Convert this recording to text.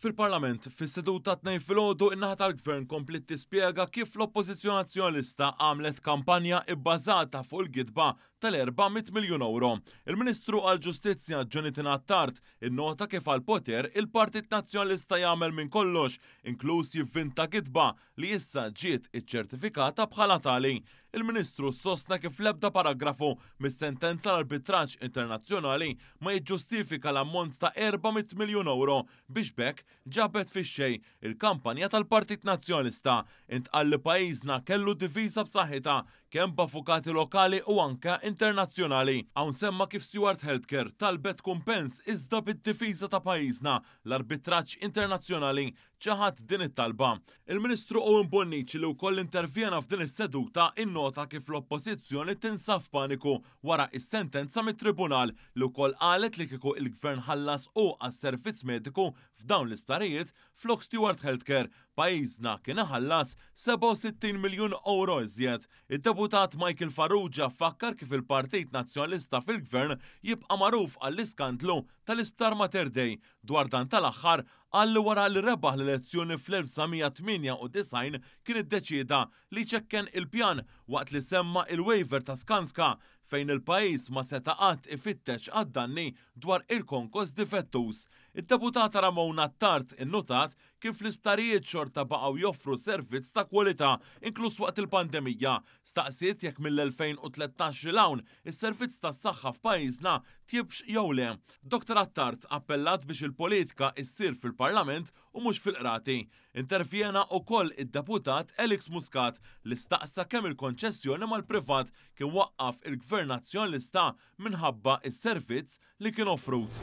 Fil-Parlament, fis-seduta 2 filgħodu in-naħa tal-Gvern komplet tispjega kif l-Oppożizzjoni Nazzjonalista għamlet kampanja bbażata fuq il-gidba tal-400 miljun euro. Il-Ministru għall-Ġustizzja Jonathan Attard innota kif għall-poter il-Partit Nazzjonalista jagħmel minn kollox, inkluż jivvinta gidba li issa ġiet iċċertifikata bħala tali. Il-Ministru sostna kif l-ebda paragrafu mis-sentenza l-arbitraġġ internazzjonali ma jiġġustifika l-ammont ta' 400 miljun euro biex bekk ġabet fix-xejn il-kampanja tal-Partit Nazzjonalista. Intqal li pajjiżna kellu diviża b'saħħitha kemm b'avukati lokali u anke internazzjonali. Hawn semma kif Stewart Healthcare talbet kumpens iżda bid-difiża ta' pajjiżna l-arbitraġġ internazzjonali ċaħat din it-talba. Il-Ministru Owen Bonnici li wkoll intervjena f'din is-seduta innota kif l-Oppożizzjoni tinsab f'paniku wara is-sentenza mit-Tribunal li wkoll qalet li kieku il-Gvern ħallas u għas-servizz mediku f'dawn l-isptarijiet flok Stewart Healthcare pajjiżna kien iħallas 67 miljun euro iżjed. Id-deputat Michael Farrugia fakkar kif il-Partit Nazzjonalista fil-Gvern jibqa' magħruf għall-iskandlu tal-Isptar Mater Dei. Dwar dan tal-aħħar qal li wara li rebaħ l-elezzjoni fl-1998 kien iddeċieda li ċekken il-pjan waqt li semma il-waiver ta' Skanska fejn il-pajjiż ma seta' qatt ifittex għad-danni dwar il-konkos difettuż. Id-deputata Ramona Attard innotat kif l-isptarijiet xorta baqgħu joffru servizz ta' kwalità inkluż waqt il-pandemija. Staqsiet jekk mill-2013 il hawn is-servizz tas-saħħa f'pajjiżna tjibx jew le. Dr. Attard appellat biex il-politika issir fil-Parlament u mhux fil-qrati. Intervjena wkoll id-deputat Alex Muscat li staqsa kemm il-konċessjoni mal-privat kien waqqaf il-Gvern Nazzjonalista minħabba is-servizz li kien offrut.